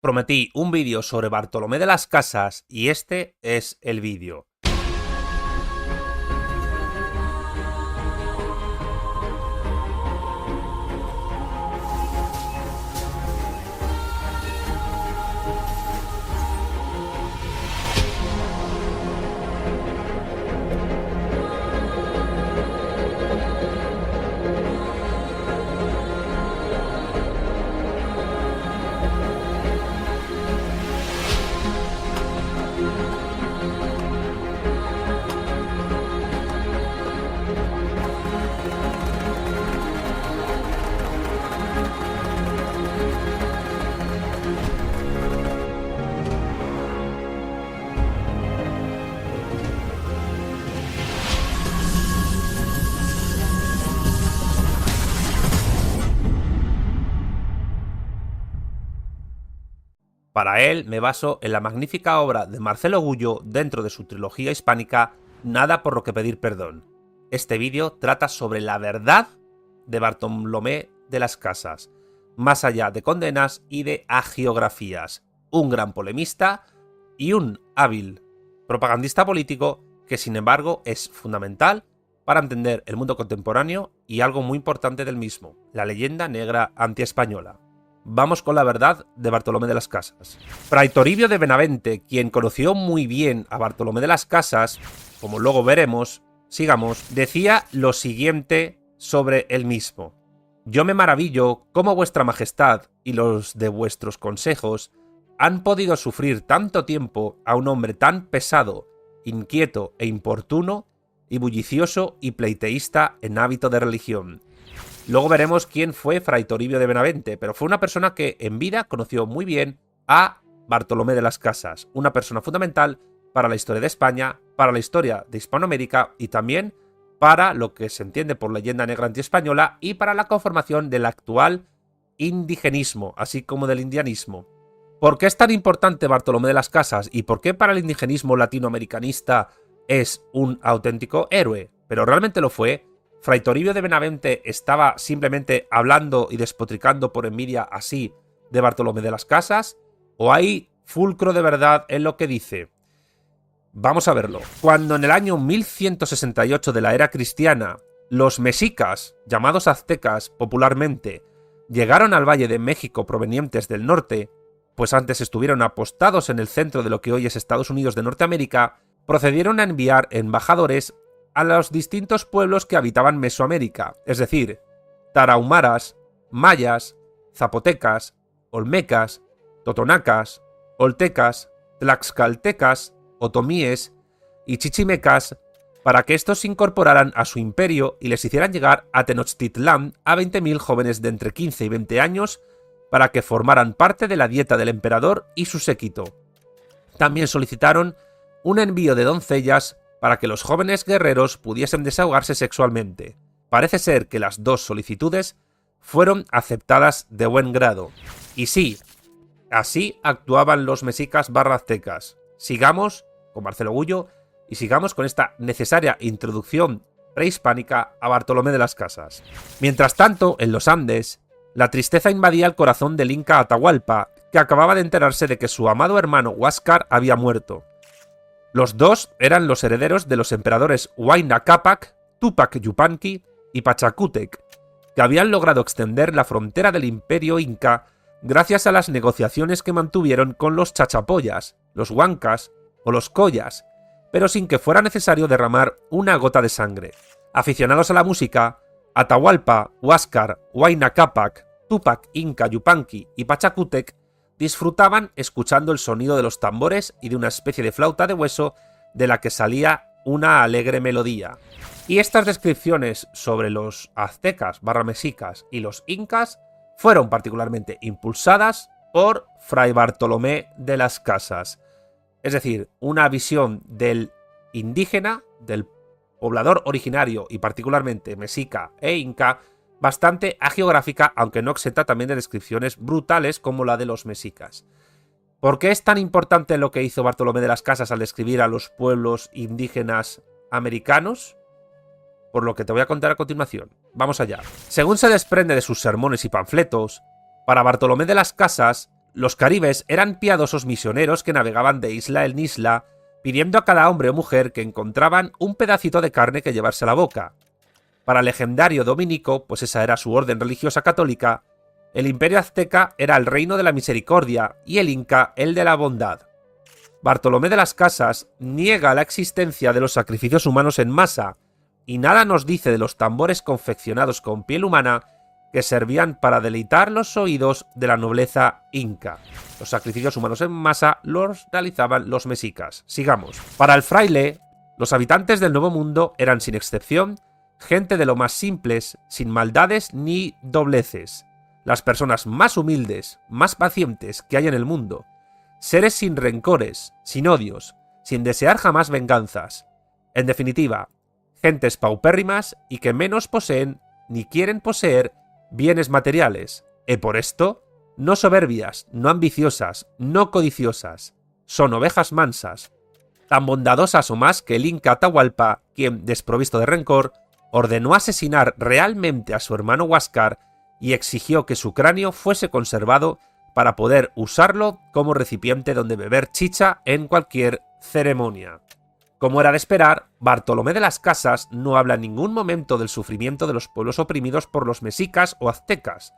Prometí un vídeo sobre Bartolomé de las Casas y este es el vídeo. Para él me baso en la magnífica obra de Marcelo Gullo dentro de su trilogía hispánica Nada por lo que pedir perdón. Este vídeo trata sobre la verdad de Bartolomé de las Casas, más allá de condenas y de hagiografías, un gran polemista y un hábil propagandista político que sin embargo es fundamental para entender el mundo contemporáneo y algo muy importante del mismo, la leyenda negra antiespañola. Vamos con la verdad de Bartolomé de las Casas. Fray Toribio de Benavente, quien conoció muy bien a Bartolomé de las Casas, como luego veremos, sigamos, decía lo siguiente sobre él mismo. Yo me maravillo cómo vuestra majestad y los de vuestros consejos han podido sufrir tanto tiempo a un hombre tan pesado, inquieto e importuno, y bullicioso y pleiteísta en hábito de religión. Luego veremos quién fue Fray Toribio de Benavente, pero fue una persona que en vida conoció muy bien a Bartolomé de las Casas, una persona fundamental para la historia de España, para la historia de Hispanoamérica y también para lo que se entiende por leyenda negra antiespañola y para la conformación del actual indigenismo, así como del indianismo. ¿Por qué es tan importante Bartolomé de las Casas y por qué para el indigenismo latinoamericanista es un auténtico héroe? Pero realmente lo fue. ¿Fray Toribio de Benavente estaba simplemente hablando y despotricando por envidia así de Bartolomé de las Casas? ¿O hay fulcro de verdad en lo que dice? Vamos a verlo. Cuando en el año 1168 de la era cristiana, los mexicas, llamados aztecas popularmente, llegaron al Valle de México provenientes del norte, pues antes estuvieron apostados en el centro de lo que hoy es Estados Unidos de Norteamérica, procedieron a enviar embajadores a los distintos pueblos que habitaban Mesoamérica, es decir, tarahumaras, mayas, zapotecas, olmecas, totonacas, oltecas, tlaxcaltecas, otomíes y chichimecas, para que estos se incorporaran a su imperio y les hicieran llegar a Tenochtitlán a 20.000 jóvenes de entre 15 y 20 años para que formaran parte de la dieta del emperador y su séquito. También solicitaron un envío de doncellas para que los jóvenes guerreros pudiesen desahogarse sexualmente. Parece ser que las dos solicitudes fueron aceptadas de buen grado. Y sí, así actuaban los mexicas aztecas. Sigamos con Marcelo Gullo y sigamos con esta necesaria introducción prehispánica a Bartolomé de las Casas. Mientras tanto, en los Andes, la tristeza invadía el corazón del inca Atahualpa, que acababa de enterarse de que su amado hermano Huáscar había muerto. Los dos eran los herederos de los emperadores Huayna Cápac, Túpac Yupanqui y Pachacútec, que habían logrado extender la frontera del imperio inca gracias a las negociaciones que mantuvieron con los chachapoyas, los huancas o los collas, pero sin que fuera necesario derramar una gota de sangre. Aficionados a la música, Atahualpa, Huáscar, Huayna Cápac, Túpac Inca Yupanqui y Pachacútec disfrutaban escuchando el sonido de los tambores y de una especie de flauta de hueso de la que salía una alegre melodía. Y estas descripciones sobre los aztecas, mexicas y los incas fueron particularmente impulsadas por Fray Bartolomé de las Casas. Es decir, una visión del indígena, del poblador originario y particularmente mexica e inca, bastante hagiográfica, aunque no exenta también de descripciones brutales como la de los mexicas. ¿Por qué es tan importante lo que hizo Bartolomé de las Casas al describir a los pueblos indígenas americanos? Por lo que te voy a contar a continuación. Vamos allá. Según se desprende de sus sermones y panfletos, para Bartolomé de las Casas, Los caribes eran piadosos misioneros que navegaban de isla en isla, pidiendo a cada hombre o mujer que encontraban un pedacito de carne que llevarse a la boca. Para el legendario dominico, pues esa era su orden religiosa católica, el imperio azteca era el reino de la misericordia y el inca el de la bondad. Bartolomé de las Casas niega la existencia de los sacrificios humanos en masa, y nada nos dice de los tambores confeccionados con piel humana que servían para deleitar los oídos de la nobleza inca. Los sacrificios humanos en masa los realizaban los mexicas. Sigamos. Para el fraile, los habitantes del Nuevo Mundo eran sin excepción gente de lo más simples, sin maldades ni dobleces, las personas más humildes, más pacientes que hay en el mundo, seres sin rencores, sin odios, sin desear jamás venganzas. En definitiva, gentes paupérrimas y que menos poseen ni quieren poseer bienes materiales, y por esto, no soberbias, no ambiciosas, no codiciosas, son ovejas mansas, tan bondadosas o más que el inca Atahualpa, quien, desprovisto de rencor, ordenó asesinar realmente a su hermano Huáscar y exigió que su cráneo fuese conservado para poder usarlo como recipiente donde beber chicha en cualquier ceremonia. Como era de esperar, Bartolomé de las Casas no habla en ningún momento del sufrimiento de los pueblos oprimidos por los mexicas o aztecas,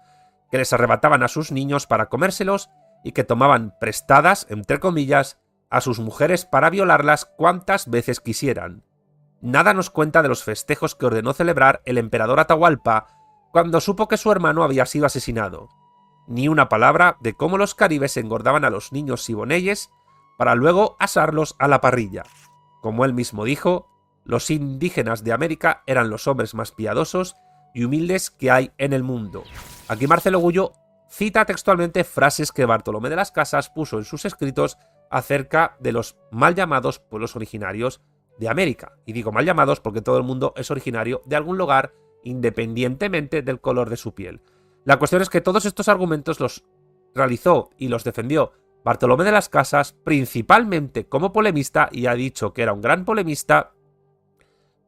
que les arrebataban a sus niños para comérselos y que tomaban prestadas, entre comillas, a sus mujeres para violarlas cuantas veces quisieran. Nada nos cuenta de los festejos que ordenó celebrar el emperador Atahualpa cuando supo que su hermano había sido asesinado. Ni una palabra de cómo los caribes engordaban a los niños siboneyes para luego asarlos a la parrilla. Como él mismo dijo, los indígenas de América eran los hombres más piadosos y humildes que hay en el mundo. Aquí Marcelo Gullo cita textualmente frases que Bartolomé de las Casas puso en sus escritos acerca de los mal llamados pueblos originarios de América. Y digo mal llamados porque todo el mundo es originario de algún lugar independientemente del color de su piel. La cuestión es que todos estos argumentos los realizó y los defendió Bartolomé de las Casas principalmente como polemista, y ha dicho que era un gran polemista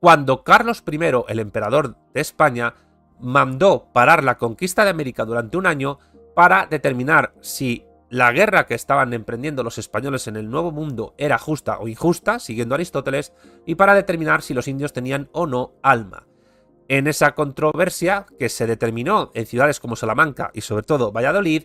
cuando Carlos I, el emperador de España, mandó parar la conquista de América durante un año para determinar si la guerra que estaban emprendiendo los españoles en el Nuevo Mundo era justa o injusta, siguiendo a Aristóteles, y para determinar si los indios tenían o no alma. En esa controversia, que se determinó en ciudades como Salamanca y sobre todo Valladolid,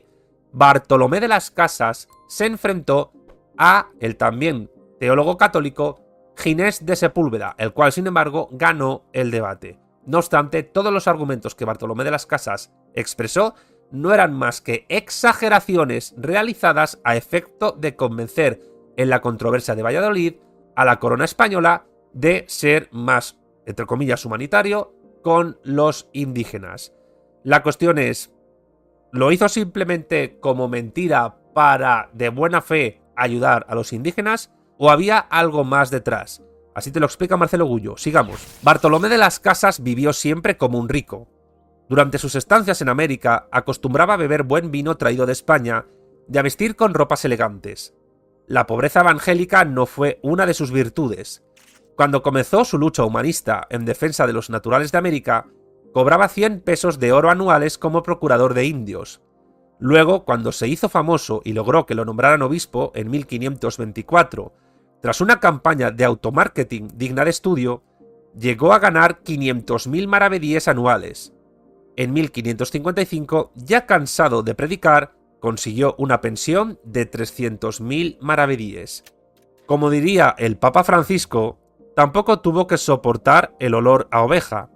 Bartolomé de las Casas se enfrentó a el también teólogo católico Ginés de Sepúlveda, el cual sin embargo ganó el debate. No obstante, todos los argumentos que Bartolomé de las Casas expresó no eran más que exageraciones realizadas a efecto de convencer en la controversia de Valladolid a la corona española de ser más, entre comillas, humanitario con los indígenas. La cuestión es, ¿lo hizo simplemente como mentira para, de buena fe, ayudar a los indígenas o había algo más detrás? Así te lo explica Marcelo Gullo. Sigamos. Bartolomé de las Casas vivió siempre como un rico. Durante sus estancias en América acostumbraba a beber buen vino traído de España y a vestir con ropas elegantes. La pobreza evangélica no fue una de sus virtudes. Cuando comenzó su lucha humanista en defensa de los naturales de América, cobraba 100 pesos de oro anuales como procurador de indios. Luego, cuando se hizo famoso y logró que lo nombraran obispo en 1524, tras una campaña de automarketing digna de estudio, llegó a ganar 500.000 maravedíes anuales. En 1555, ya cansado de predicar, consiguió una pensión de 300.000 maravedíes. Como diría el Papa Francisco, tampoco tuvo que soportar el olor a oveja.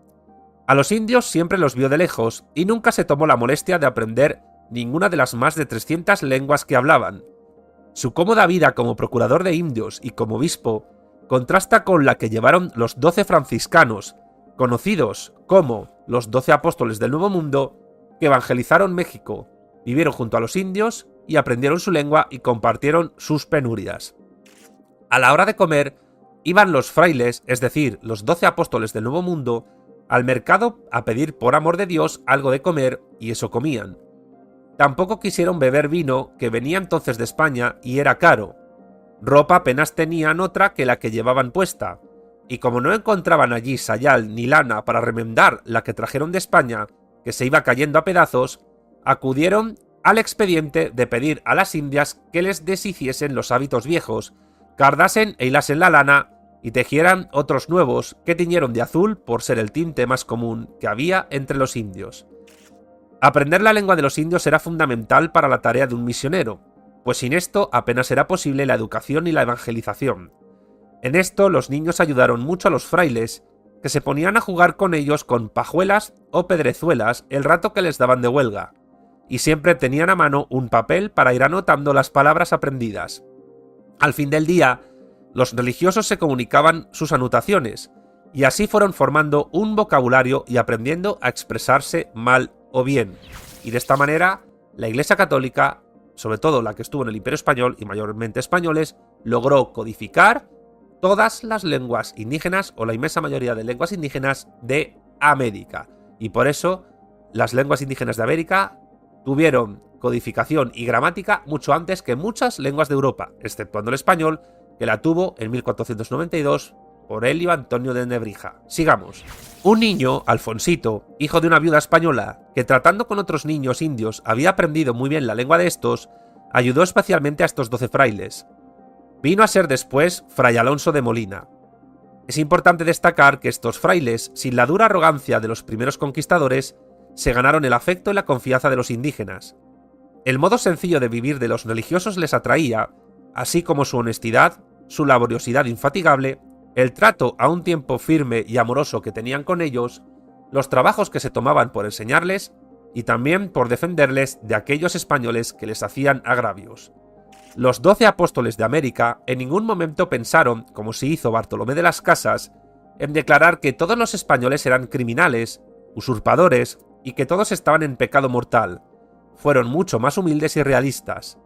A los indios siempre los vio de lejos y nunca se tomó la molestia de aprender ninguna de las más de 300 lenguas que hablaban. Su cómoda vida como procurador de indios y como obispo contrasta con la que llevaron los 12 franciscanos, conocidos como los 12 apóstoles del Nuevo Mundo, que evangelizaron México, vivieron junto a los indios y aprendieron su lengua y compartieron sus penurias. A la hora de comer, iban los frailes, es decir, los 12 apóstoles del Nuevo Mundo, al mercado a pedir por amor de Dios algo de comer y eso comían. Tampoco quisieron beber vino, que venía entonces de España y era caro. Ropa apenas tenían otra que la que llevaban puesta, y como no encontraban allí sayal ni lana para remendar la que trajeron de España, que se iba cayendo a pedazos, acudieron al expediente de pedir a las indias que les deshiciesen los hábitos viejos, cardasen e hilasen la lana y tejieran otros nuevos que tiñeron de azul por ser el tinte más común que había entre los indios. Aprender la lengua de los indios era fundamental para la tarea de un misionero, pues sin esto apenas era posible la educación y la evangelización. En esto los niños ayudaron mucho a los frailes, que se ponían a jugar con ellos con pajuelas o pedrezuelas el rato que les daban de huelga, y siempre tenían a mano un papel para ir anotando las palabras aprendidas. Al fin del día, los religiosos se comunicaban sus anotaciones, y así fueron formando un vocabulario y aprendiendo a expresarse mal o bien. Y de esta manera, la Iglesia Católica, sobre todo la que estuvo en el Imperio Español y mayormente españoles, logró codificar todas las lenguas indígenas o la inmensa mayoría de lenguas indígenas de América. Y por eso las lenguas indígenas de América tuvieron codificación y gramática mucho antes que muchas lenguas de Europa, exceptuando el español, que la tuvo en 1492 por Elio Antonio de Nebrija. Sigamos. Un niño, Alfonsito, hijo de una viuda española, que tratando con otros niños indios había aprendido muy bien la lengua de estos, ayudó especialmente a estos 12 frailes. Vino a ser después Fray Alonso de Molina. Es importante destacar que estos frailes, sin la dura arrogancia de los primeros conquistadores, se ganaron el afecto y la confianza de los indígenas. El modo sencillo de vivir de los religiosos les atraía, así como su honestidad, su laboriosidad infatigable, el trato a un tiempo firme y amoroso que tenían con ellos, los trabajos que se tomaban por enseñarles y también por defenderles de aquellos españoles que les hacían agravios. Los 12 apóstoles de América en ningún momento pensaron, como se hizo Bartolomé de las Casas, en declarar que todos los españoles eran criminales, usurpadores y que todos estaban en pecado mortal. Fueron mucho más humildes y realistas.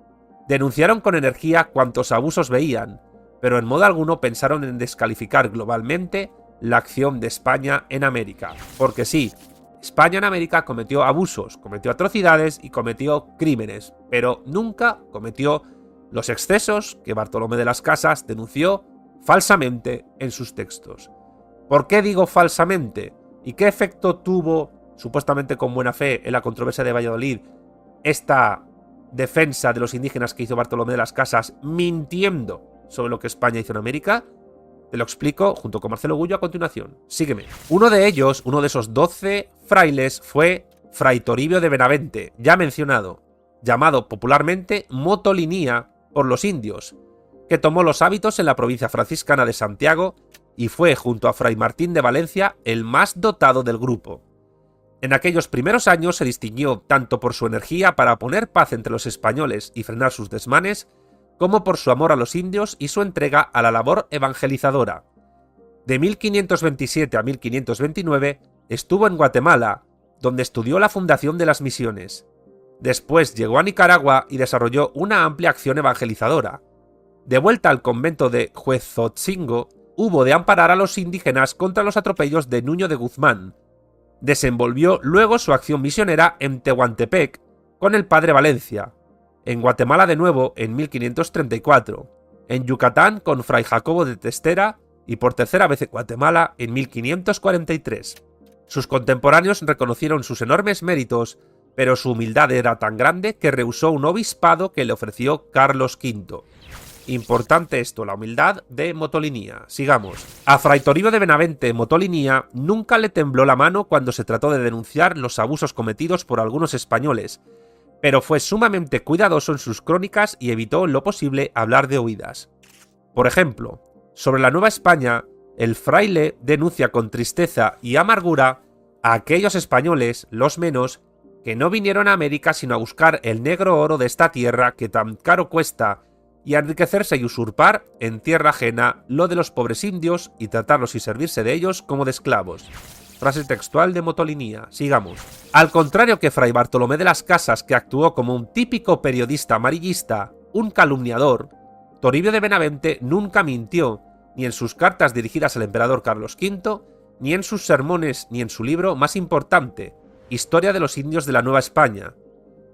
Denunciaron con energía cuantos abusos veían, pero en modo alguno pensaron en descalificar globalmente la acción de España en América. Porque sí, España en América cometió abusos, cometió atrocidades y cometió crímenes, pero nunca cometió los excesos que Bartolomé de las Casas denunció falsamente en sus textos. ¿Por qué digo falsamente? ¿Y qué efecto tuvo, supuestamente con buena fe, en la controversia de Valladolid, esta defensa de los indígenas que hizo Bartolomé de las Casas mintiendo sobre lo que España hizo en América? Te lo explico junto con Marcelo Gullo a continuación. Sígueme. Uno de ellos, uno de esos 12 frailes, fue Fray Toribio de Benavente, ya mencionado, llamado popularmente Motolinía por los indios, que tomó los hábitos en la provincia franciscana de Santiago y fue, junto a Fray Martín de Valencia, el más dotado del grupo. En aquellos primeros años se distinguió tanto por su energía para poner paz entre los españoles y frenar sus desmanes, como por su amor a los indios y su entrega a la labor evangelizadora. De 1527 a 1529 estuvo en Guatemala, donde estudió la fundación de las misiones. Después llegó a Nicaragua y desarrolló una amplia acción evangelizadora. De vuelta al convento de Huezotzingo, hubo de amparar a los indígenas contra los atropellos de Nuño de Guzmán. Desenvolvió luego su acción misionera en Tehuantepec con el padre Valencia, en Guatemala de nuevo en 1534, en Yucatán con Fray Jacobo de Testera y por tercera vez en Guatemala en 1543. Sus contemporáneos reconocieron sus enormes méritos, pero su humildad era tan grande que rehusó un obispado que le ofreció Carlos V. Importante esto, la humildad de Motolinía. Sigamos. A Fray Toribio de Benavente Motolinía nunca le tembló la mano cuando se trató de denunciar los abusos cometidos por algunos españoles, pero fue sumamente cuidadoso en sus crónicas y evitó en lo posible hablar de oídas. Por ejemplo, sobre la Nueva España, el fraile denuncia con tristeza y amargura a aquellos españoles, los menos, que no vinieron a América sino a buscar el negro oro de esta tierra que tan caro cuesta y a enriquecerse y usurpar en tierra ajena lo de los pobres indios y tratarlos y servirse de ellos como de esclavos. Frase textual de Motolinía. Sigamos. Al contrario que Fray Bartolomé de las Casas, que actuó como un típico periodista amarillista, un calumniador, Toribio de Benavente nunca mintió, ni en sus cartas dirigidas al emperador Carlos V, ni en sus sermones, ni en su libro más importante, Historia de los indios de la Nueva España.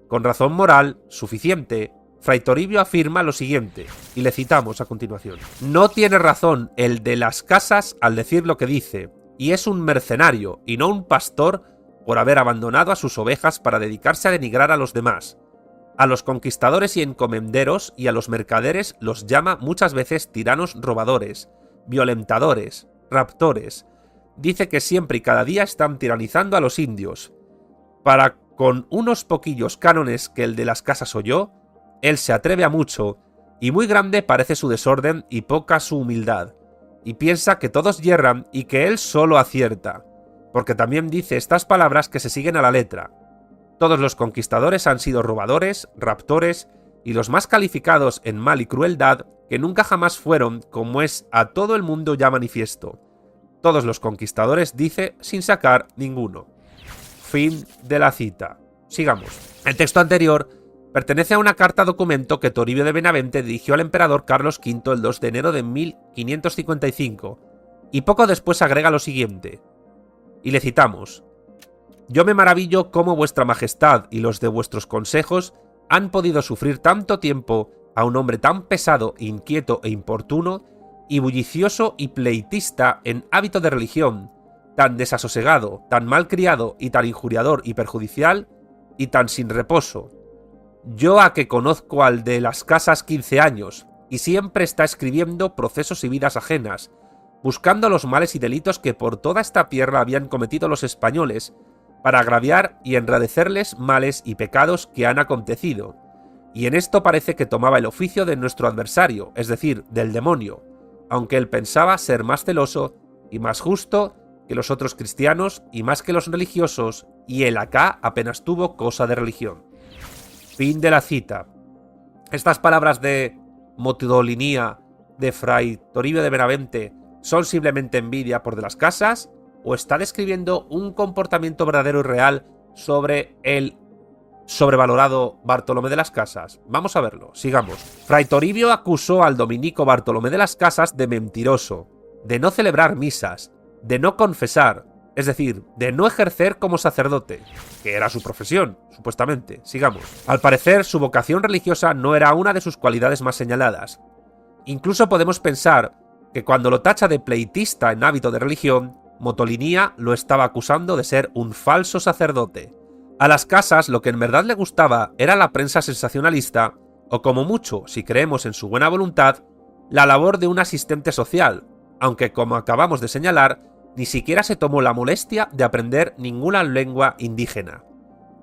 Con razón moral suficiente, Fray Toribio afirma lo siguiente, y le citamos a continuación. No tiene razón el de las Casas al decir lo que dice, y es un mercenario y no un pastor por haber abandonado a sus ovejas para dedicarse a denigrar a los demás. A los conquistadores y encomenderos y a los mercaderes los llama muchas veces tiranos robadores, violentadores, raptores. Dice que siempre y cada día están tiranizando a los indios. Para con unos poquillos cánones que el de las casas oyó, él se atreve a mucho, y muy grande parece su desorden y poca su humildad, y piensa que todos yerran y que él solo acierta, porque también dice estas palabras que se siguen a la letra. Todos los conquistadores han sido robadores, raptores, y los más calificados en mal y crueldad, que nunca jamás fueron, como es a todo el mundo ya manifiesto. Todos los conquistadores, dice, sin sacar ninguno. Fin de la cita. Sigamos. El texto anterior pertenece a una carta documento que Toribio de Benavente dirigió al emperador Carlos V el 2 de enero de 1555, y poco después agrega lo siguiente, y le citamos: «Yo me maravillo cómo vuestra majestad y los de vuestros consejos han podido sufrir tanto tiempo a un hombre tan pesado, inquieto e importuno, y bullicioso y pleitista en hábito de religión, tan desasosegado, tan malcriado y tan injuriador y perjudicial, y tan sin reposo. Yo a que conozco al de las casas 15 años, y siempre está escribiendo procesos y vidas ajenas, buscando los males y delitos que por toda esta tierra habían cometido los españoles, para agraviar y enradecerles males y pecados que han acontecido. Y en esto parece que tomaba el oficio de nuestro adversario, es decir, del demonio, aunque él pensaba ser más celoso y más justo que los otros cristianos y más que los religiosos, y él acá apenas tuvo cosa de religión». Fin de la cita. Estas palabras de motolinía de Fray Toribio de Benavente son simplemente envidia por de las casas, o está describiendo un comportamiento verdadero y real sobre el sobrevalorado Bartolomé de las Casas. Vamos a verlo, sigamos. Fray Toribio acusó al dominico Bartolomé de las Casas de mentiroso, de no celebrar misas, de no confesar, es decir, de no ejercer como sacerdote, que era su profesión, supuestamente. Sigamos. Al parecer, su vocación religiosa no era una de sus cualidades más señaladas. Incluso podemos pensar que cuando lo tacha de pleitista en hábito de religión, Motolinía lo estaba acusando de ser un falso sacerdote. A las Casas lo que en verdad le gustaba era la prensa sensacionalista, o como mucho, si creemos en su buena voluntad, la labor de un asistente social, aunque como acabamos de señalar, ni siquiera se tomó la molestia de aprender ninguna lengua indígena.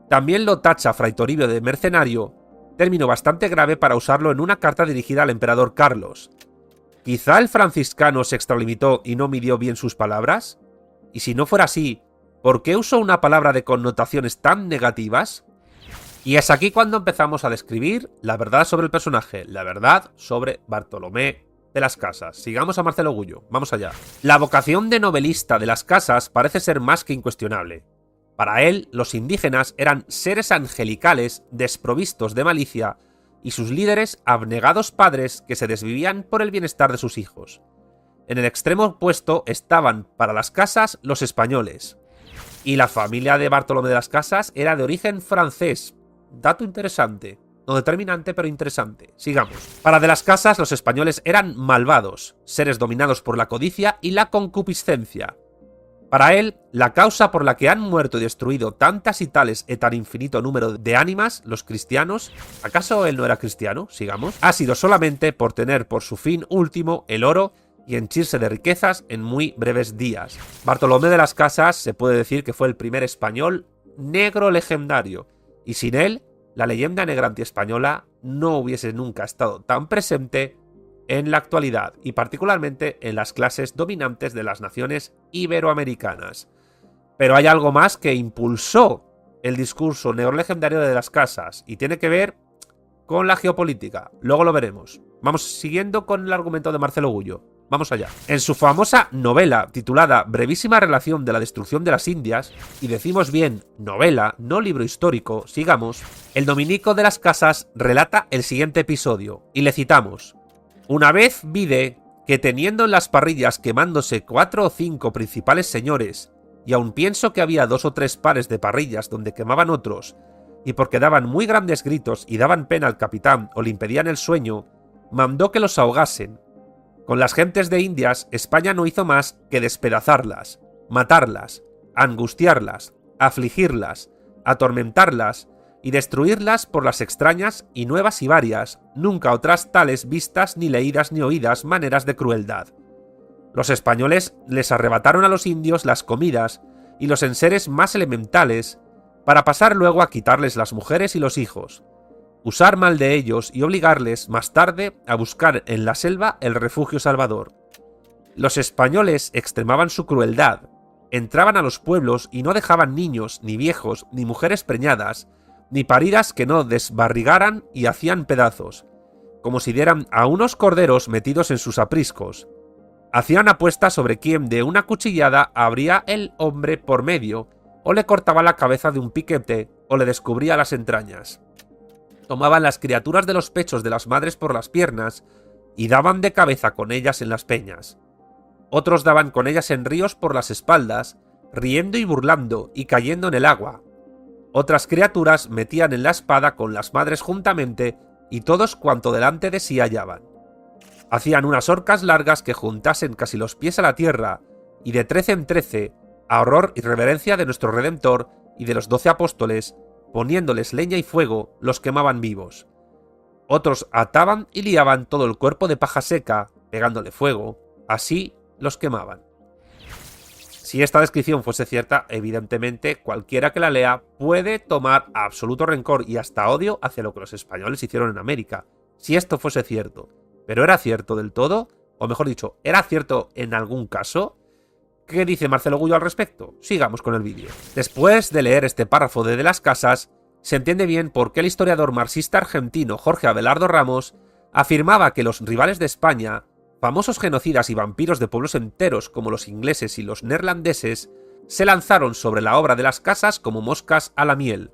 También lo tacha Fray Toribio de mercenario, término bastante grave para usarlo en una carta dirigida al emperador Carlos. ¿Quizá el franciscano se extralimitó y no midió bien sus palabras? Y si no fuera así, ¿por qué usó una palabra de connotaciones tan negativas? Y es aquí cuando empezamos a describir la verdad sobre el personaje, la verdad sobre Bartolomé de las Casas. Sigamos a Marcelo Gullo, vamos allá. La vocación de novelista de las Casas parece ser más que incuestionable. Para él, los indígenas eran seres angelicales desprovistos de malicia y sus líderes abnegados padres que se desvivían por el bienestar de sus hijos. En el extremo opuesto estaban, para las Casas, los españoles. Y la familia de Bartolomé de las Casas era de origen francés. Dato interesante. No determinante, pero interesante. Sigamos. Para de las Casas, los españoles eran malvados, seres dominados por la codicia y la concupiscencia. Para él, la causa por la que han muerto y destruido tantas y tales y tan infinito número de ánimas, los cristianos, ¿acaso él no era cristiano? Sigamos. Ha sido solamente por tener por su fin último el oro y henchirse de riquezas en muy breves días. Bartolomé de las Casas se puede decir que fue el primer español negro legendario, y sin él, la leyenda negra antiespañola no hubiese nunca estado tan presente en la actualidad, y particularmente en las clases dominantes de las naciones iberoamericanas. Pero hay algo más que impulsó el discurso negrolegendario de las Casas, y tiene que ver con la geopolítica. Luego lo veremos. Vamos siguiendo con el argumento de Marcelo Gullo. Vamos allá. En su famosa novela titulada Brevísima relación de la destrucción de las Indias, y decimos bien novela, no libro histórico, sigamos, el dominico de las Casas relata el siguiente episodio, y le citamos: «Una vez vide que teniendo en las parrillas quemándose 4 o 5 principales señores, y aun pienso que había 2 o 3 pares de parrillas donde quemaban otros, y porque daban muy grandes gritos y daban pena al capitán o le impedían el sueño, mandó que los ahogasen. Con las gentes de Indias, España no hizo más que despedazarlas, matarlas, angustiarlas, afligirlas, atormentarlas, y destruirlas por las extrañas y nuevas y varias, nunca otras tales vistas ni leídas ni oídas maneras de crueldad. Los españoles les arrebataron a los indios las comidas y los enseres más elementales, para pasar luego a quitarles las mujeres y los hijos, usar mal de ellos y obligarles más tarde a buscar en la selva el refugio salvador. Los españoles extremaban su crueldad, entraban a los pueblos y no dejaban niños, ni viejos, ni mujeres preñadas, ni paridas que no desbarrigaran y hacían pedazos, como si dieran a unos corderos metidos en sus apriscos. Hacían apuesta sobre quién de una cuchillada abría el hombre por medio, o le cortaba la cabeza de un piquete, o le descubría las entrañas. Tomaban las criaturas de los pechos de las madres por las piernas, y daban de cabeza con ellas en las peñas. Otros daban con ellas en ríos por las espaldas, riendo y burlando, y cayendo en el agua. Otras criaturas metían en la espada con las madres juntamente, y todos cuanto delante de sí hallaban. Hacían unas horcas largas que juntasen casi los pies a la tierra, y de 13 en 13, a horror y reverencia de nuestro Redentor y de los 12 apóstoles, poniéndoles leña y fuego, los quemaban vivos. Otros ataban y liaban todo el cuerpo de paja seca, pegándole fuego, así los quemaban. Si esta descripción fuese cierta, evidentemente cualquiera que la lea puede tomar absoluto rencor y hasta odio hacia lo que los españoles hicieron en América, si esto fuese cierto. ¿Pero era cierto del todo? O mejor dicho, ¿era cierto en algún caso? ¿Qué dice Marcelo Gullo al respecto? Sigamos con el vídeo. Después de leer este párrafo de Las Casas, se entiende bien por qué el historiador marxista argentino Jorge Abelardo Ramos afirmaba que los rivales de España, famosos genocidas y vampiros de pueblos enteros como los ingleses y los neerlandeses, se lanzaron sobre la obra de Las Casas como moscas a la miel.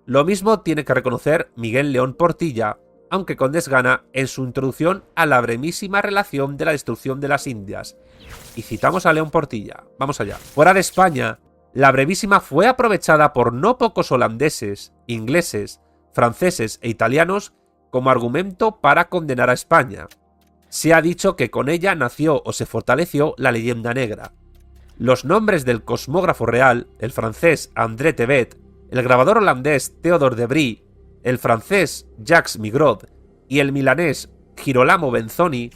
Lo mismo tiene que reconocer Miguel León Portilla, aunque con desgana, en su introducción a la brevísima relación de la destrucción de las Indias. Y citamos a León Portilla. Vamos allá. Fuera de España, la brevísima fue aprovechada por no pocos holandeses, ingleses, franceses e italianos como argumento para condenar a España. Se ha dicho que con ella nació o se fortaleció la leyenda negra. Los nombres del cosmógrafo real, el francés André Tebet, el grabador holandés Theodor de Brie, el francés Jacques Migrod y el milanés Girolamo Benzoni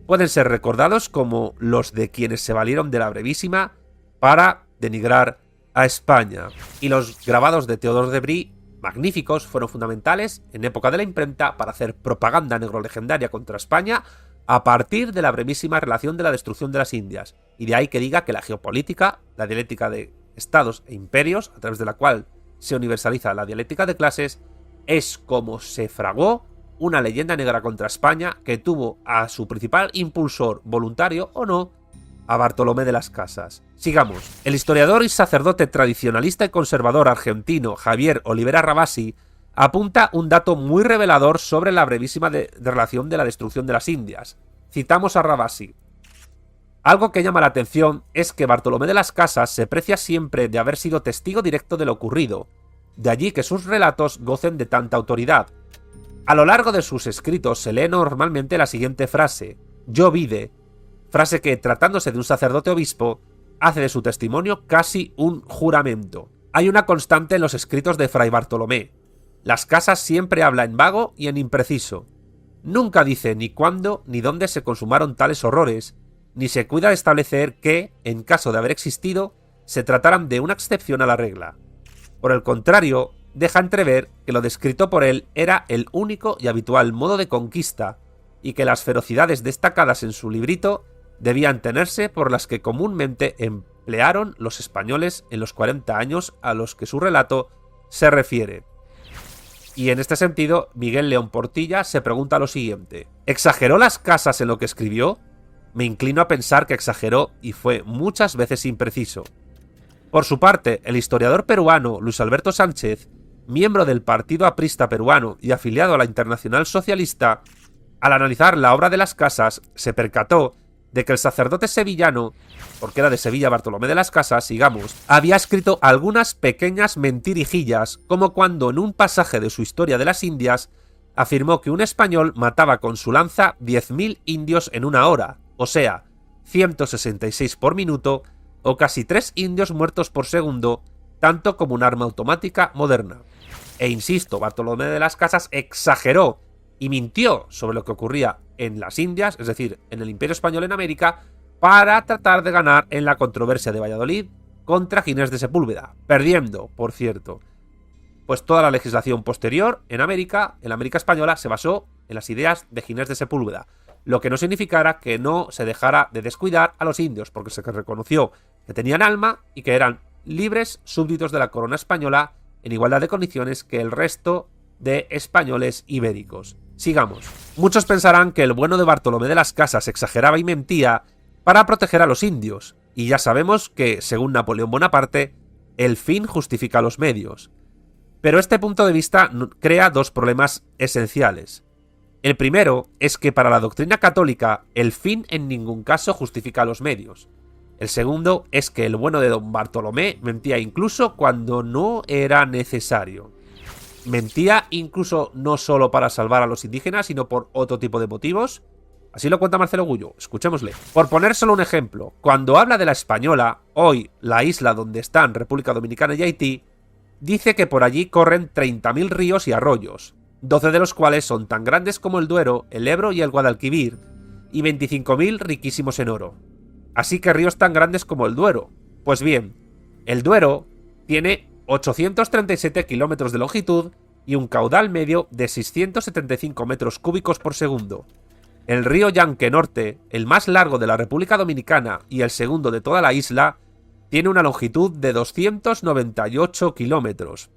pueden ser recordados como los de quienes se valieron de la brevísima para denigrar a España. Y los grabados de Theodor de Brie, magníficos, fueron fundamentales en época de la imprenta para hacer propaganda negrolegendaria contra España a partir de la brevísima relación de la destrucción de las Indias. Y de ahí que diga que la geopolítica, la dialéctica de estados e imperios, a través de la cual se universaliza la dialéctica de clases, es como se fraguó una leyenda negra contra España que tuvo a su principal impulsor, voluntario o no, a Bartolomé de las Casas. Sigamos. El historiador y sacerdote tradicionalista y conservador argentino Javier Olivera Rabasi apunta un dato muy revelador sobre la brevísima relación de la destrucción de las Indias. Citamos a Rabasi. Algo que llama la atención es que Bartolomé de las Casas se precia siempre de haber sido testigo directo de lo ocurrido, de allí que sus relatos gocen de tanta autoridad. A lo largo de sus escritos se lee normalmente la siguiente frase: yo vide, frase que, tratándose de un sacerdote obispo, hace de su testimonio casi un juramento. Hay una constante en los escritos de Fray Bartolomé: Las Casas siempre habla en vago y en impreciso. Nunca dice ni cuándo ni dónde se consumaron tales horrores, ni se cuida de establecer que, en caso de haber existido, se trataran de una excepción a la regla. Por el contrario, deja entrever que lo descrito por él era el único y habitual modo de conquista, y que las ferocidades destacadas en su librito debían tenerse por las que comúnmente emplearon los españoles en los 40 años a los que su relato se refiere. Y en este sentido, Miguel León Portilla se pregunta lo siguiente: ¿exageró Las Casas en lo que escribió? Me inclino a pensar que exageró y fue muchas veces impreciso. Por su parte, el historiador peruano Luis Alberto Sánchez, miembro del Partido Aprista Peruano y afiliado a la Internacional Socialista, al analizar la obra de Las Casas, se percató de que el sacerdote sevillano, porque era de Sevilla Bartolomé de las Casas, sigamos, había escrito algunas pequeñas mentirijillas, como cuando en un pasaje de su Historia de las Indias afirmó que un español mataba con su lanza 10.000 indios en una hora, o sea, 166 por minuto, o casi 3 indios muertos por segundo, tanto como un arma automática moderna. E insisto, Bartolomé de las Casas exageró y mintió sobre lo que ocurría en las Indias, es decir, en el Imperio Español en América, para tratar de ganar en la controversia de Valladolid contra Ginés de Sepúlveda, perdiendo, por cierto. Pues toda la legislación posterior en la América española, se basó en las ideas de Ginés de Sepúlveda, lo que no significara que no se dejara de descuidar a los indios, porque se reconoció que tenían alma y que eran libres súbditos de la corona española en igualdad de condiciones que el resto de españoles ibéricos. Sigamos. Muchos pensarán que el bueno de Bartolomé de las Casas exageraba y mentía para proteger a los indios, y ya sabemos que, según Napoleón Bonaparte, el fin justifica los medios. Pero este punto de vista crea dos problemas esenciales. El primero es que para la doctrina católica el fin en ningún caso justifica los medios. El segundo es que el bueno de don Bartolomé mentía incluso cuando no era necesario. Mentía incluso no solo para salvar a los indígenas, sino por otro tipo de motivos. Así lo cuenta Marcelo Gullo, escuchémosle. Por poner solo un ejemplo, cuando habla de la Española, hoy la isla donde están República Dominicana y Haití, dice que por allí corren 30.000 ríos y arroyos, 12 de los cuales son tan grandes como el Duero, el Ebro y el Guadalquivir, y 25.000 riquísimos en oro. Así que ríos tan grandes como el Duero. Pues bien, el Duero tiene 837 kilómetros de longitud y un caudal medio de 675 metros cúbicos por segundo. El río Yanque Norte, el más largo de la República Dominicana y el segundo de toda la isla, tiene una longitud de 298 kilómetros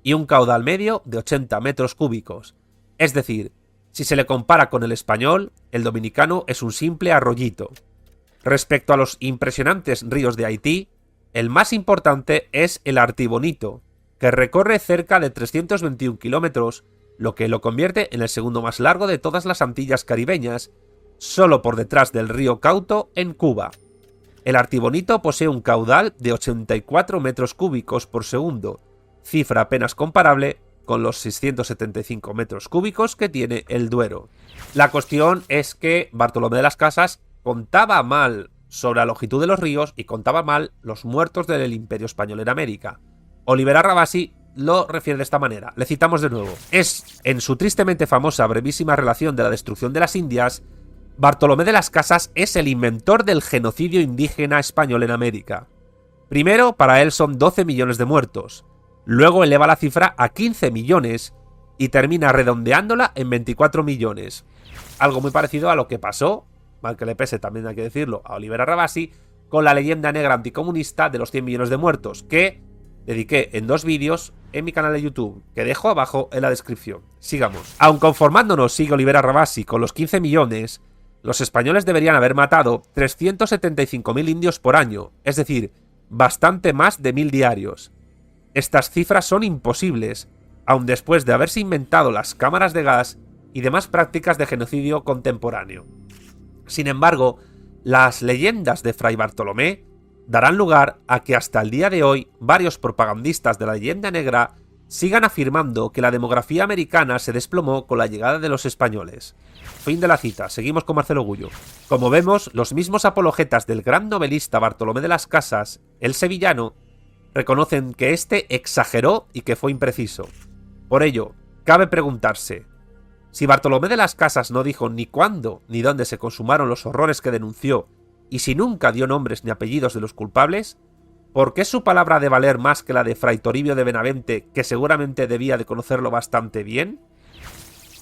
y un caudal medio de 80 metros cúbicos. Es decir, si se le compara con el español, el dominicano es un simple arroyito. Respecto a los impresionantes ríos de Haití, el más importante es el Artibonito, que recorre cerca de 321 kilómetros, lo que lo convierte en el segundo más largo de todas las Antillas caribeñas, solo por detrás del río Cauto en Cuba. El Artibonito posee un caudal de 84 metros cúbicos por segundo, cifra apenas comparable con los 675 metros cúbicos que tiene el Duero. La cuestión es que Bartolomé de las Casas contaba mal sobre la longitud de los ríos y contaba mal los muertos del Imperio Español en América. Olivera Rabasi lo refiere de esta manera, le citamos de nuevo. Es, en su tristemente famosa brevísima relación de la destrucción de las Indias, Bartolomé de las Casas es el inventor del genocidio indígena español en América. Primero, para él son 12 millones de muertos, luego eleva la cifra a 15 millones y termina redondeándola en 24 millones. Algo muy parecido a lo que pasó, mal que le pese también hay que decirlo, a Olivera Rabasi, con la leyenda negra anticomunista de los 100 millones de muertos, que dediqué en 2 vídeos en mi canal de YouTube, que dejo abajo en la descripción. Sigamos. Aun conformándonos, sigue Olivera Rabasi, con los 15 millones, los españoles deberían haber matado 375.000 indios por año, es decir, bastante más de 1.000 diarios. Estas cifras son imposibles, aun después de haberse inventado las cámaras de gas y demás prácticas de genocidio contemporáneo. Sin embargo, las leyendas de Fray Bartolomé darán lugar a que hasta el día de hoy varios propagandistas de la leyenda negra sigan afirmando que la demografía americana se desplomó con la llegada de los españoles. Fin de la cita, seguimos con Marcelo Gullo. Como vemos, los mismos apologetas del gran novelista Bartolomé de las Casas, el sevillano, reconocen que éste exageró y que fue impreciso. Por ello, cabe preguntarse, si Bartolomé de las Casas no dijo ni cuándo ni dónde se consumaron los horrores que denunció, y si nunca dio nombres ni apellidos de los culpables, ¿por qué su palabra ha de valer más que la de Fray Toribio de Benavente, que seguramente debía de conocerlo bastante bien?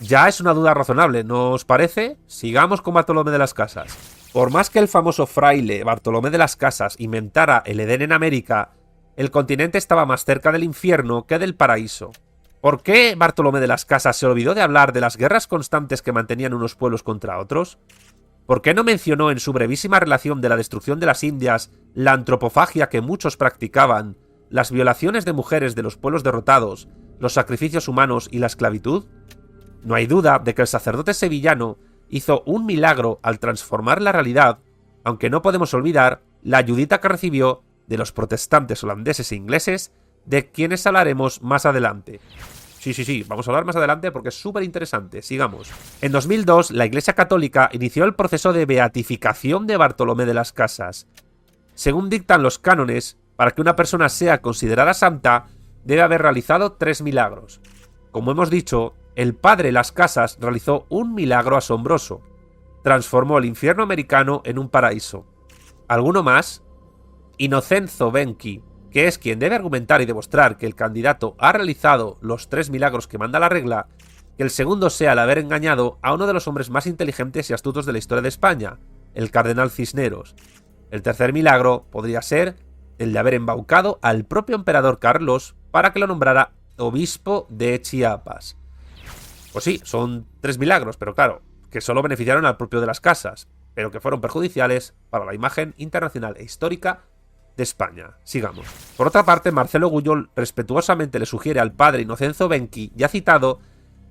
Ya es una duda razonable, ¿no os parece? Sigamos con Bartolomé de las Casas. Por más que el famoso fraile Bartolomé de las Casas inventara el Edén en América, el continente estaba más cerca del infierno que del paraíso. ¿Por qué Bartolomé de las Casas se olvidó de hablar de las guerras constantes que mantenían unos pueblos contra otros? ¿Por qué no mencionó en su brevísima relación de la destrucción de las Indias la antropofagia que muchos practicaban, las violaciones de mujeres de los pueblos derrotados, los sacrificios humanos y la esclavitud? No hay duda de que el sacerdote sevillano hizo un milagro al transformar la realidad, aunque no podemos olvidar la ayudita que recibió de los protestantes holandeses e ingleses, de quienes hablaremos más adelante. Sí, vamos a hablar más adelante porque es súper interesante. Sigamos. En 2002, la Iglesia Católica inició el proceso de beatificación de Bartolomé de las Casas. Según dictan los cánones, para que una persona sea considerada santa, debe haber realizado 3 milagros. Como hemos dicho, el padre Las Casas realizó un milagro asombroso. Transformó el infierno americano en un paraíso. ¿Alguno más? Inocenzo Benki, que es quien debe argumentar y demostrar que el candidato ha realizado los 3 milagros que manda la regla, que el segundo sea el haber engañado a uno de los hombres más inteligentes y astutos de la historia de España, el cardenal Cisneros. El tercer milagro podría ser el de haber embaucado al propio emperador Carlos para que lo nombrara obispo de Chiapas. Pues sí, son 3 milagros, pero claro, que solo beneficiaron al propio de Las Casas, pero que fueron perjudiciales para la imagen internacional e histórica de España. Sigamos. Por otra parte, Marcelo Guyol respetuosamente le sugiere al padre Inocenzo Benki, ya citado,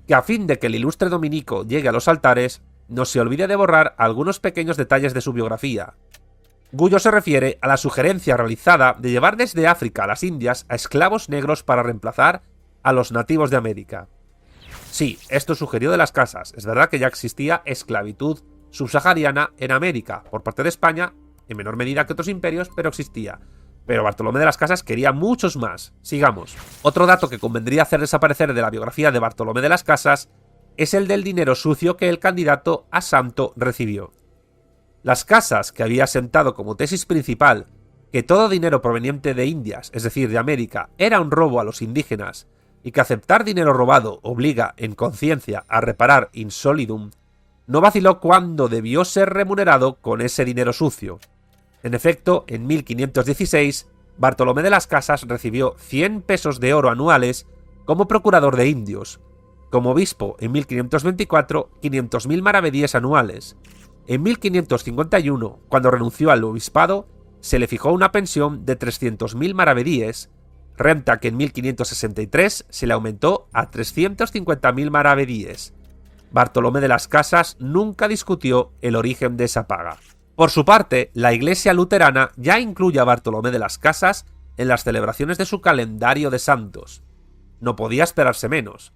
que a fin de que el ilustre dominico llegue a los altares, no se olvide de borrar algunos pequeños detalles de su biografía. Guyol se refiere a la sugerencia realizada de llevar desde África a las Indias a esclavos negros para reemplazar a los nativos de América. Sí, esto sugirió de Las Casas. Es verdad que ya existía esclavitud subsahariana en América, por parte de España, en menor medida que otros imperios, pero existía. Pero Bartolomé de Las Casas quería muchos más. Sigamos. Otro dato que convendría hacer desaparecer de la biografía de Bartolomé de Las Casas es el del dinero sucio que el candidato a santo recibió. Las Casas, que había asentado como tesis principal que todo dinero proveniente de Indias, es decir, de América, era un robo a los indígenas, y que aceptar dinero robado obliga en conciencia a reparar in solidum, no vaciló cuando debió ser remunerado con ese dinero sucio. En efecto, en 1516, Bartolomé de Las Casas recibió 100 pesos de oro anuales como procurador de indios. Como obispo, en 1524, 500.000 maravedíes anuales. En 1551, cuando renunció al obispado, se le fijó una pensión de 300.000 maravedíes, renta que en 1563 se le aumentó a 350.000 maravedíes. Bartolomé de Las Casas nunca discutió el origen de esa paga. Por su parte, la Iglesia luterana ya incluye a Bartolomé de Las Casas en las celebraciones de su calendario de santos. No podía esperarse menos.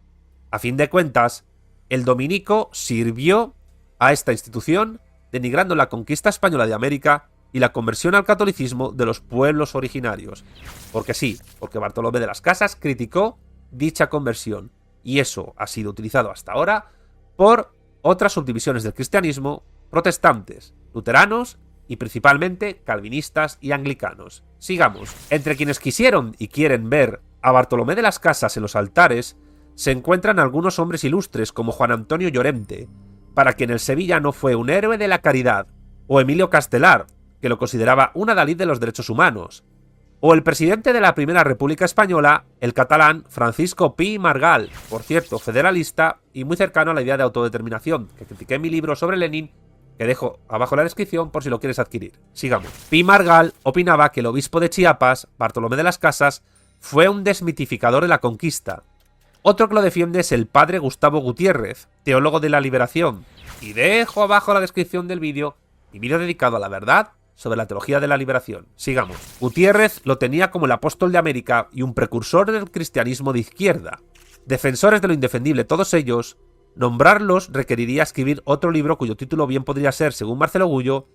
A fin de cuentas, el dominico sirvió a esta institución denigrando la conquista española de América y la conversión al catolicismo de los pueblos originarios. Porque sí, porque Bartolomé de Las Casas criticó dicha conversión, y eso ha sido utilizado hasta ahora por otras subdivisiones del cristianismo, protestantes, luteranos y principalmente calvinistas y anglicanos. Sigamos. Entre quienes quisieron y quieren ver a Bartolomé de Las Casas en los altares se encuentran algunos hombres ilustres como Juan Antonio Llorente, para quien el sevillano fue un héroe de la caridad, o Emilio Castelar, que lo consideraba un adalid de los derechos humanos, o el presidente de la Primera República Española, el catalán Francisco Pi i Margall, por cierto, federalista y muy cercano a la idea de autodeterminación, que critiqué en mi libro sobre Lenin, que dejo abajo en la descripción por si lo quieres adquirir. Sigamos. Pi i Margall opinaba que el obispo de Chiapas, Bartolomé de Las Casas, fue un desmitificador de la conquista. Otro que lo defiende es el padre Gustavo Gutiérrez, teólogo de la liberación, y dejo abajo en la descripción del vídeo mi vídeo dedicado a la verdad sobre la teología de la liberación. Sigamos. Gutiérrez lo tenía como el apóstol de América y un precursor del cristianismo de izquierda. Defensores de lo indefendible todos ellos, nombrarlos requeriría escribir otro libro cuyo título bien podría ser, según Marcelo Guyol,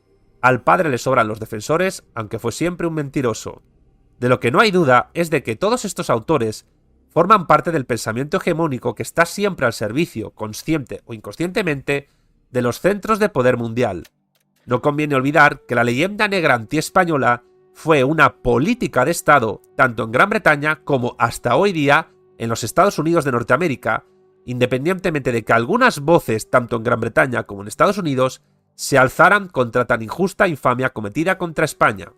Al padre le sobran los defensores, aunque fue siempre un mentiroso. De lo que no hay duda es de que todos estos autores forman parte del pensamiento hegemónico que está siempre al servicio, consciente o inconscientemente, de los centros de poder mundial. No conviene olvidar que la leyenda negra antiespañola fue una política de Estado tanto en Gran Bretaña como hasta hoy día en los Estados Unidos de Norteamérica, independientemente de que algunas voces tanto en Gran Bretaña como en Estados Unidos se alzaran contra tan injusta infamia cometida contra España.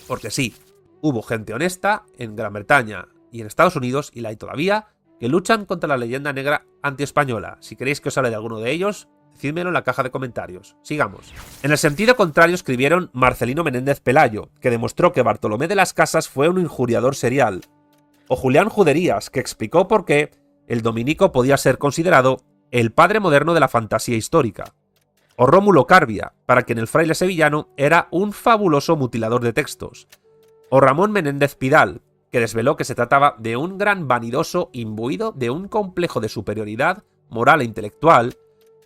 Porque sí, hubo gente honesta en Gran Bretaña y en Estados Unidos, y la hay todavía, que luchan contra la leyenda negra antiespañola. Si queréis que os hable de alguno de ellos, decídmelo en la caja de comentarios. Sigamos. En el sentido contrario escribieron Marcelino Menéndez Pelayo, que demostró que Bartolomé de Las Casas fue un injuriador serial, o Julián Juderías, que explicó por qué el dominico podía ser considerado el padre moderno de la fantasía histórica, o Rómulo Carbia, para quien el fraile sevillano era un fabuloso mutilador de textos, o Ramón Menéndez Pidal, que desveló que se trataba de un gran vanidoso imbuido de un complejo de superioridad moral e intelectual,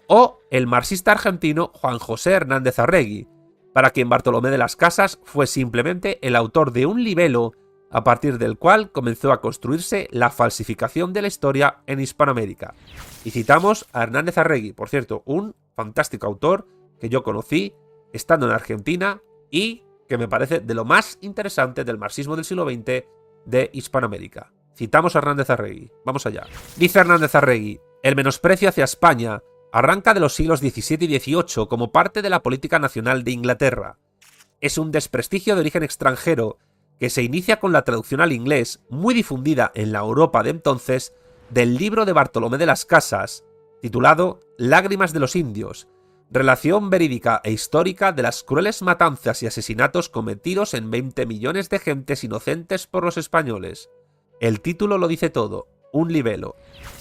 o el marxista argentino Juan José Hernández Arregui, para quien Bartolomé de Las Casas fue simplemente el autor de un libelo a partir del cual comenzó a construirse la falsificación de la historia en Hispanoamérica. Y citamos a Hernández Arregui, por cierto, un fantástico autor que yo conocí estando en Argentina y que me parece de lo más interesante del marxismo del siglo XX de Hispanoamérica. Citamos a Hernández Arregui. Vamos allá. Dice Hernández Arregui: el menosprecio hacia España arranca de los siglos XVII y XVIII como parte de la política nacional de Inglaterra. Es un desprestigio de origen extranjero que se inicia con la traducción al inglés, muy difundida en la Europa de entonces, del libro de Bartolomé de las Casas, titulado Lágrimas de los indios, relación verídica e histórica de las crueles matanzas y asesinatos cometidos en 20 millones de gentes inocentes por los españoles. El título lo dice todo, un libelo.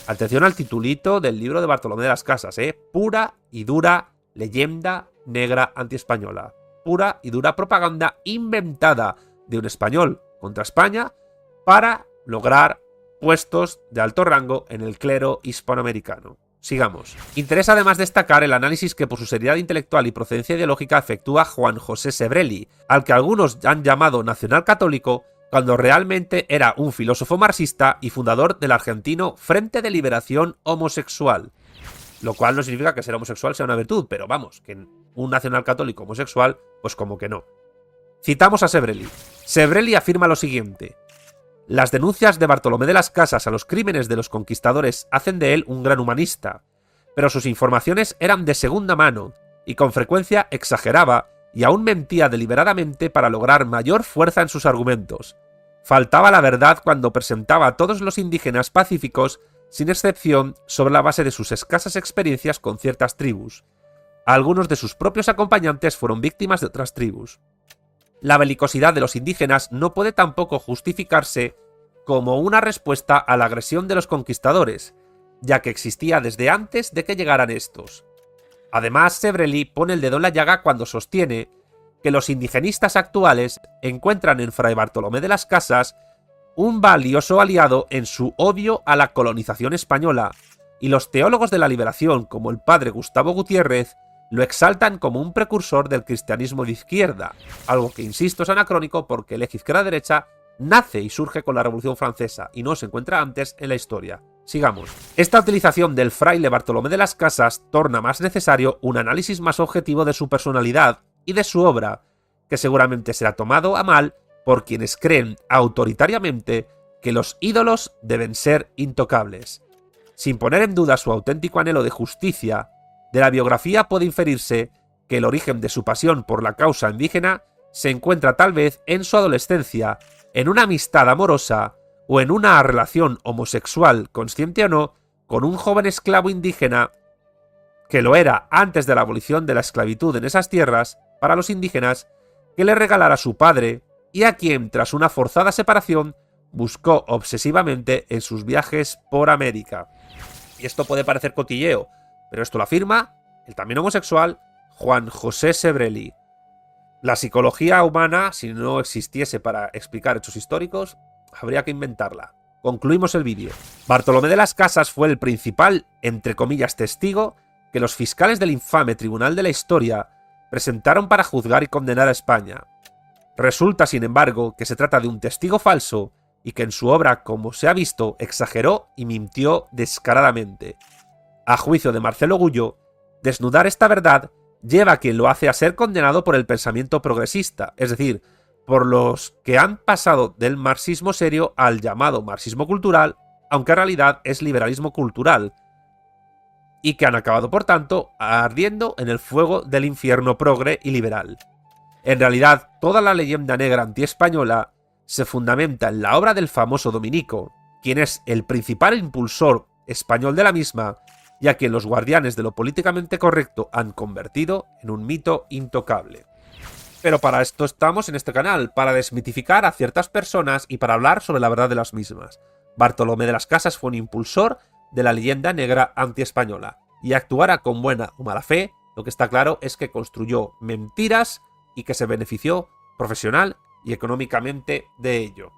Atención al titulito del libro de Bartolomé de las Casas, pura y dura leyenda negra antiespañola. Pura y dura propaganda inventada de un español contra España para lograr puestos de alto rango en el clero hispanoamericano. Sigamos. Interesa además destacar el análisis que por su seriedad intelectual y procedencia ideológica efectúa Juan José Sebrelli, al que algunos han llamado nacional católico, cuando realmente era un filósofo marxista y fundador del argentino Frente de Liberación Homosexual. Lo cual no significa que ser homosexual sea una virtud, pero vamos, que un nacional católico homosexual, pues como que no. Citamos a Sebrelli. Sebrelli afirma lo siguiente: las denuncias de Bartolomé de las Casas a los crímenes de los conquistadores hacen de él un gran humanista, pero sus informaciones eran de segunda mano y con frecuencia exageraba y aún mentía deliberadamente para lograr mayor fuerza en sus argumentos. Faltaba la verdad cuando presentaba a todos los indígenas pacíficos, sin excepción, sobre la base de sus escasas experiencias con ciertas tribus. Algunos de sus propios acompañantes fueron víctimas de otras tribus. La belicosidad de los indígenas no puede tampoco justificarse como una respuesta a la agresión de los conquistadores, ya que existía desde antes de que llegaran estos. Además, Sebrelli pone el dedo en la llaga cuando sostiene que los indigenistas actuales encuentran en Fray Bartolomé de las Casas un valioso aliado en su odio a la colonización española, y los teólogos de la liberación, como el padre Gustavo Gutiérrez, lo exaltan como un precursor del cristianismo de izquierda, algo que, insisto, es anacrónico porque el eje izquierda-derecha nace y surge con la Revolución Francesa y no se encuentra antes en la historia. Sigamos. Esta utilización del fraile Bartolomé de las Casas torna más necesario un análisis más objetivo de su personalidad y de su obra, que seguramente será tomado a mal por quienes creen autoritariamente que los ídolos deben ser intocables. Sin poner en duda su auténtico anhelo de justicia, de la biografía puede inferirse que el origen de su pasión por la causa indígena se encuentra tal vez en su adolescencia, en una amistad amorosa o en una relación homosexual, consciente o no, con un joven esclavo indígena que lo era antes de la abolición de la esclavitud en esas tierras para los indígenas, que le regalara su padre y a quien, tras una forzada separación, buscó obsesivamente en sus viajes por América. Y esto puede parecer cotilleo, pero esto lo afirma el también homosexual Juan José Sebrelli. La psicología humana, si no existiese para explicar hechos históricos, habría que inventarla. Concluimos el vídeo. Bartolomé de las Casas fue el principal, entre comillas, testigo que los fiscales del infame Tribunal de la Historia presentaron para juzgar y condenar a España. Resulta, sin embargo, que se trata de un testigo falso y que en su obra, como se ha visto, exageró y mintió descaradamente. A juicio de Marcelo Gullo, desnudar esta verdad lleva a quien lo hace a ser condenado por el pensamiento progresista, es decir, por los que han pasado del marxismo serio al llamado marxismo cultural, aunque en realidad es liberalismo cultural, y que han acabado, por tanto, ardiendo en el fuego del infierno progre y liberal. En realidad, toda la leyenda negra antiespañola se fundamenta en la obra del famoso Dominico, quien es el principal impulsor español de la misma y a quien los guardianes de lo políticamente correcto han convertido en un mito intocable. Pero para esto estamos en este canal, para desmitificar a ciertas personas y para hablar sobre la verdad de las mismas. Bartolomé de las Casas fue un impulsor de la leyenda negra antiespañola, y actuara con buena o mala fe, lo que está claro es que construyó mentiras y que se benefició profesional y económicamente de ello.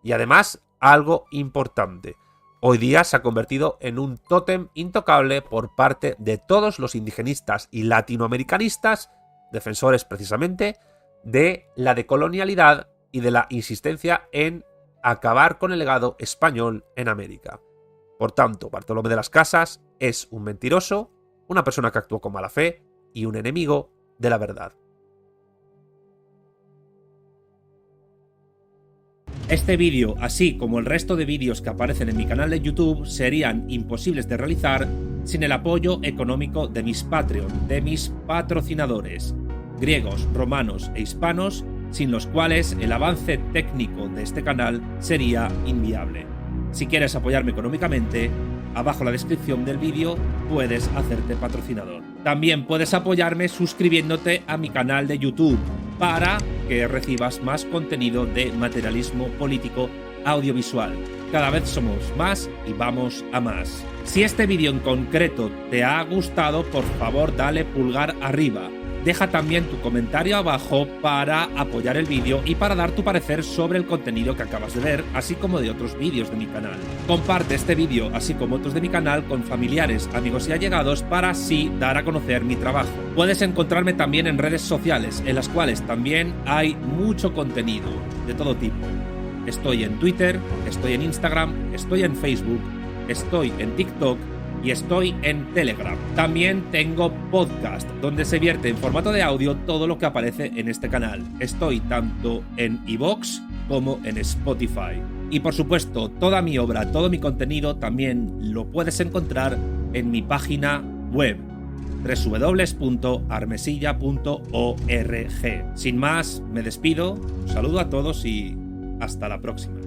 Y además, algo importante, hoy día se ha convertido en un tótem intocable por parte de todos los indigenistas y latinoamericanistas, defensores precisamente de la decolonialidad y de la insistencia en acabar con el legado español en América. Por tanto, Bartolomé de las Casas es un mentiroso, una persona que actuó con mala fe y un enemigo de la verdad. Este vídeo, así como el resto de vídeos que aparecen en mi canal de YouTube, serían imposibles de realizar sin el apoyo económico de mis Patreon, de mis patrocinadores, griegos, romanos e hispanos, sin los cuales el avance técnico de este canal sería inviable. Si quieres apoyarme económicamente, abajo en la descripción del vídeo puedes hacerte patrocinador. También puedes apoyarme suscribiéndote a mi canal de YouTube para que recibas más contenido de materialismo político audiovisual. Cada vez somos más y vamos a más. Si este vídeo en concreto te ha gustado, por favor dale pulgar arriba. Deja también tu comentario abajo para apoyar el vídeo y para dar tu parecer sobre el contenido que acabas de ver, así como de otros vídeos de mi canal. Comparte este vídeo, así como otros de mi canal, con familiares, amigos y allegados para así dar a conocer mi trabajo. Puedes encontrarme también en redes sociales, en las cuales también hay mucho contenido de todo tipo. Estoy en Twitter, estoy en Instagram, estoy en Facebook, estoy en TikTok y estoy en Telegram. También tengo podcast, donde se vierte en formato de audio todo lo que aparece en este canal. Estoy tanto en iVoox como en Spotify. Y por supuesto, toda mi obra, todo mi contenido también lo puedes encontrar en mi página web, www.armesilla.org. Sin más, me despido, un saludo a todos y hasta la próxima.